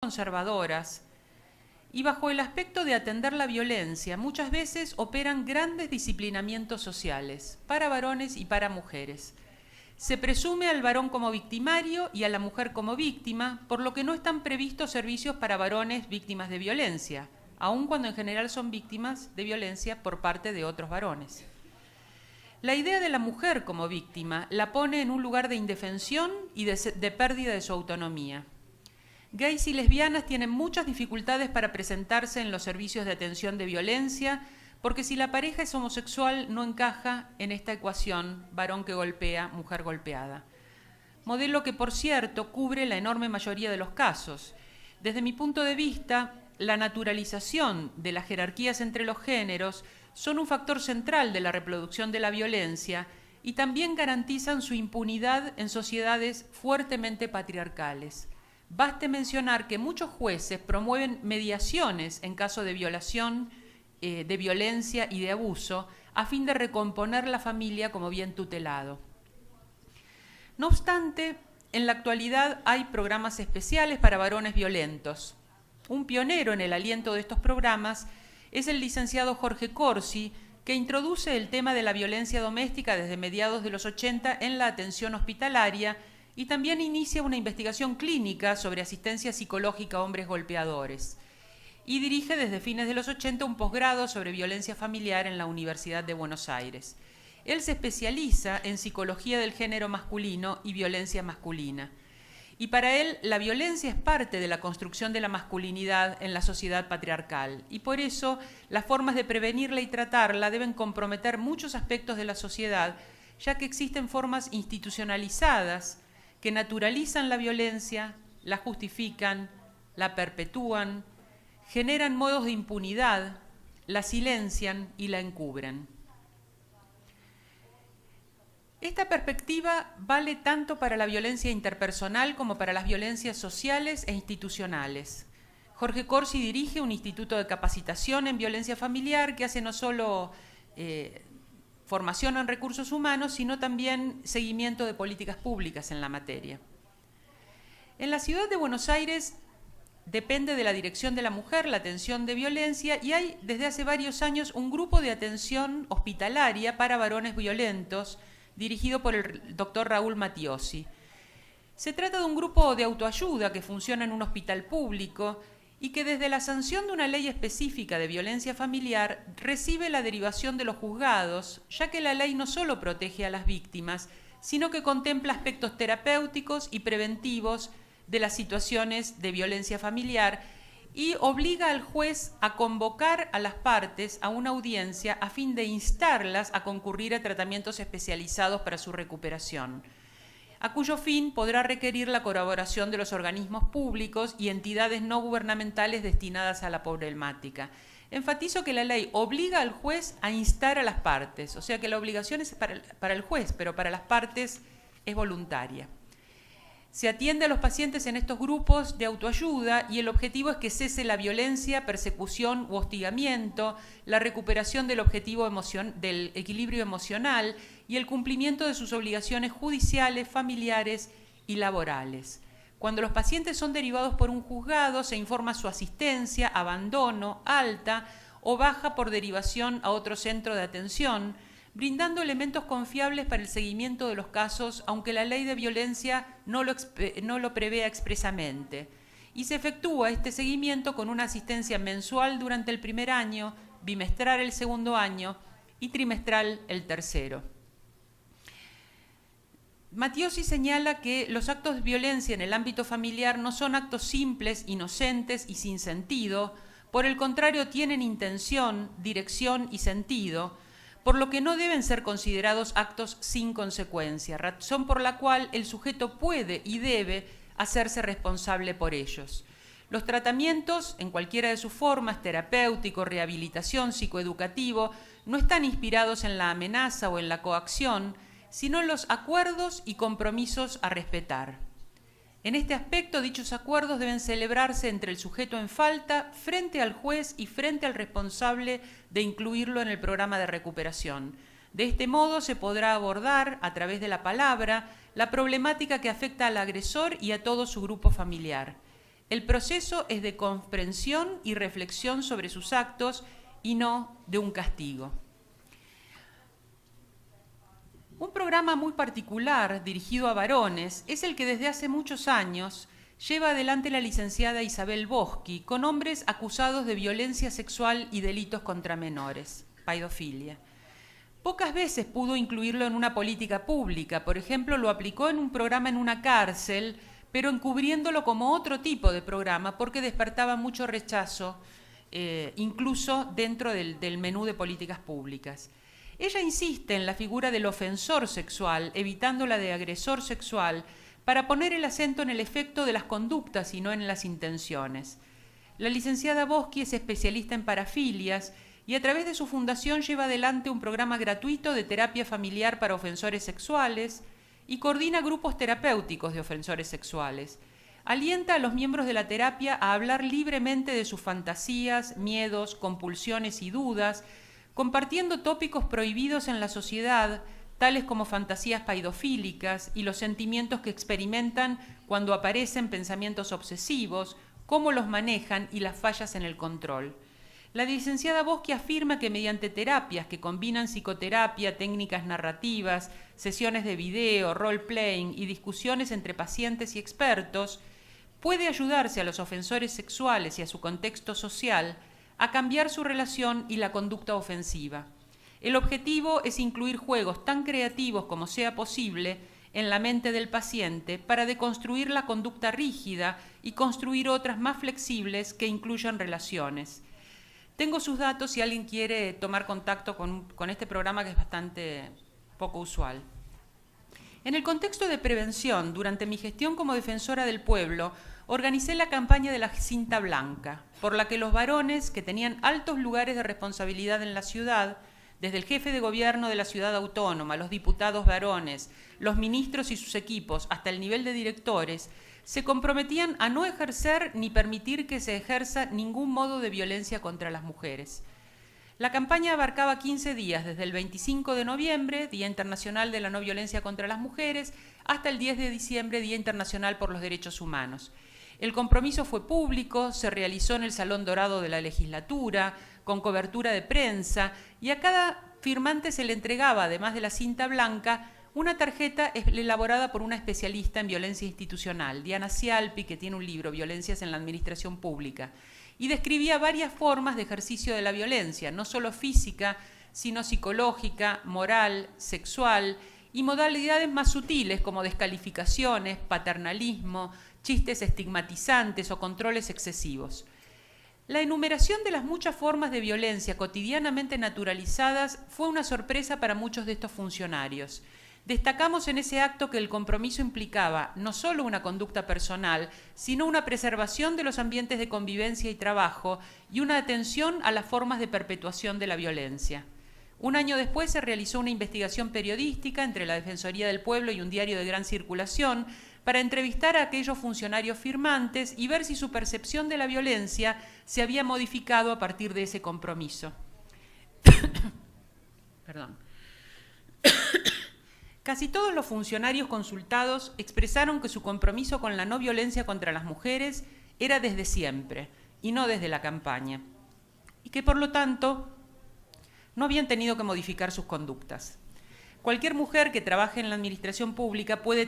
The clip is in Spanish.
conservadoras y bajo el aspecto de atender la violencia, muchas veces operan grandes disciplinamientos sociales para varones y para mujeres. Se presume al varón como victimario y a la mujer como víctima, por lo que no están previstos servicios para varones víctimas de violencia, aun cuando en general son víctimas de violencia por parte de otros varones. La idea de la mujer como víctima la pone en un lugar de indefensión y de pérdida de su autonomía. Gays y lesbianas tienen muchas dificultades para presentarse en los servicios de atención de violencia, porque si la pareja es homosexual no encaja en esta ecuación varón que golpea, mujer golpeada. Modelo que, por cierto, cubre la enorme mayoría de los casos. Desde mi punto de vista, la naturalización de las jerarquías entre los géneros son un factor central de la reproducción de la violencia y también garantizan su impunidad en sociedades fuertemente patriarcales. Baste mencionar que muchos jueces promueven mediaciones en caso de violación, de violencia y de abuso, a fin de recomponer la familia como bien tutelado. No obstante, en la actualidad hay programas especiales para varones violentos. Un pionero en el aliento de estos programas es el licenciado Jorge Corsi, que introduce el tema de la violencia doméstica desde mediados de los 80 en la atención hospitalaria y también inicia una investigación clínica sobre asistencia psicológica a hombres golpeadores. Y dirige desde fines de los 80 un posgrado sobre violencia familiar en la Universidad de Buenos Aires. Él se especializa en psicología del género masculino y violencia masculina. Y para él, la violencia es parte de la construcción de la masculinidad en la sociedad patriarcal. Y por eso, las formas de prevenirla y tratarla deben comprometer muchos aspectos de la sociedad, ya que existen formas institucionalizadas que naturalizan la violencia, la justifican, la perpetúan, generan modos de impunidad, la silencian y la encubren. Esta perspectiva vale tanto para la violencia interpersonal como para las violencias sociales e institucionales. Jorge Corsi dirige un instituto de capacitación en violencia familiar que hace no solo formación en recursos humanos, sino también seguimiento de políticas públicas en la materia. En la ciudad de Buenos Aires depende de la Dirección de la Mujer la atención de violencia y hay desde hace varios años un grupo de atención hospitalaria para varones violentos dirigido por el doctor Raúl Matiosi. Se trata de un grupo de autoayuda que funciona en un hospital público y que desde la sanción de una ley específica de violencia familiar recibe la derivación de los juzgados, ya que la ley no solo protege a las víctimas, sino que contempla aspectos terapéuticos y preventivos de las situaciones de violencia familiar y obliga al juez a convocar a las partes a una audiencia a fin de instarlas a concurrir a tratamientos especializados para su recuperación, a cuyo fin podrá requerir la colaboración de los organismos públicos y entidades no gubernamentales destinadas a la problemática. Enfatizo que la ley obliga al juez a instar a las partes, o sea que la obligación es para el juez, pero para las partes es voluntaria. Se atiende a los pacientes en estos grupos de autoayuda y el objetivo es que cese la violencia, persecución u hostigamiento, la recuperación del del equilibrio emocional y el cumplimiento de sus obligaciones judiciales, familiares y laborales. Cuando los pacientes son derivados por un juzgado, se informa su asistencia, abandono, alta o baja por derivación a otro centro de atención, brindando elementos confiables para el seguimiento de los casos, aunque la ley de violencia no lo prevea expresamente. Y se efectúa este seguimiento con una asistencia mensual durante el primer año, bimestral el segundo año y trimestral el tercero. Matiosi señala que los actos de violencia en el ámbito familiar no son actos simples, inocentes y sin sentido, por el contrario tienen intención, dirección y sentido, por lo que no deben ser considerados actos sin consecuencia, razón por la cual el sujeto puede y debe hacerse responsable por ellos. Los tratamientos, en cualquiera de sus formas, terapéutico, rehabilitación, psicoeducativo, no están inspirados en la amenaza o en la coacción, sino en los acuerdos y compromisos a respetar. En este aspecto, dichos acuerdos deben celebrarse entre el sujeto en falta, frente al juez y frente al responsable de incluirlo en el programa de recuperación. De este modo se podrá abordar, a través de la palabra, la problemática que afecta al agresor y a todo su grupo familiar. El proceso es de comprensión y reflexión sobre sus actos y no de un castigo. Un programa muy particular dirigido a varones es el que desde hace muchos años lleva adelante la licenciada Isabel Boschi con hombres acusados de violencia sexual y delitos contra menores, paidofilia. Pocas veces pudo incluirlo en una política pública, por ejemplo, lo aplicó en un programa en una cárcel, pero encubriéndolo como otro tipo de programa porque despertaba mucho rechazo, incluso dentro del menú de políticas públicas. Ella insiste en la figura del ofensor sexual, evitando la de agresor sexual, para poner el acento en el efecto de las conductas y no en las intenciones. La licenciada Boschi es especialista en parafilias y a través de su fundación lleva adelante un programa gratuito de terapia familiar para ofensores sexuales y coordina grupos terapéuticos de ofensores sexuales. Alienta a los miembros de la terapia a hablar libremente de sus fantasías, miedos, compulsiones y dudas, compartiendo tópicos prohibidos en la sociedad, tales como fantasías paidofílicas y los sentimientos que experimentan cuando aparecen pensamientos obsesivos, cómo los manejan y las fallas en el control. La licenciada Boschi afirma que mediante terapias que combinan psicoterapia, técnicas narrativas, sesiones de video, role-playing y discusiones entre pacientes y expertos, puede ayudarse a los ofensores sexuales y a su contexto social a cambiar su relación y la conducta ofensiva. El objetivo es incluir juegos tan creativos como sea posible en la mente del paciente para deconstruir la conducta rígida y construir otras más flexibles que incluyan relaciones. Tengo sus datos si alguien quiere tomar contacto con este programa que es bastante poco usual. En el contexto de prevención, durante mi gestión como defensora del pueblo, organicé la campaña de la cinta blanca, por la que los varones que tenían altos lugares de responsabilidad en la ciudad, desde el jefe de gobierno de la ciudad autónoma, los diputados varones, los ministros y sus equipos, hasta el nivel de directores, se comprometían a no ejercer ni permitir que se ejerza ningún modo de violencia contra las mujeres. La campaña abarcaba 15 días, desde el 25 de noviembre, Día Internacional de la No Violencia contra las Mujeres, hasta el 10 de diciembre, Día Internacional por los Derechos Humanos. El compromiso fue público, se realizó en el Salón Dorado de la Legislatura, con cobertura de prensa, y a cada firmante se le entregaba, además de la cinta blanca, una tarjeta elaborada por una especialista en violencia institucional, Diana Cialpi, que tiene un libro, Violencias en la Administración Pública, y describía varias formas de ejercicio de la violencia, no solo física, sino psicológica, moral, sexual, y modalidades más sutiles como descalificaciones, paternalismo, chistes estigmatizantes o controles excesivos. La enumeración de las muchas formas de violencia cotidianamente naturalizadas fue una sorpresa para muchos de estos funcionarios. Destacamos en ese acto que el compromiso implicaba no solo una conducta personal, sino una preservación de los ambientes de convivencia y trabajo y una atención a las formas de perpetuación de la violencia. Un año después se realizó una investigación periodística entre la Defensoría del Pueblo y un diario de gran circulación para entrevistar a aquellos funcionarios firmantes y ver si su percepción de la violencia se había modificado a partir de ese compromiso. Perdón. Casi todos los funcionarios consultados expresaron que su compromiso con la no violencia contra las mujeres era desde siempre y no desde la campaña, y que por lo tanto no habían tenido que modificar sus conductas. Cualquier mujer que trabaje en la administración pública puede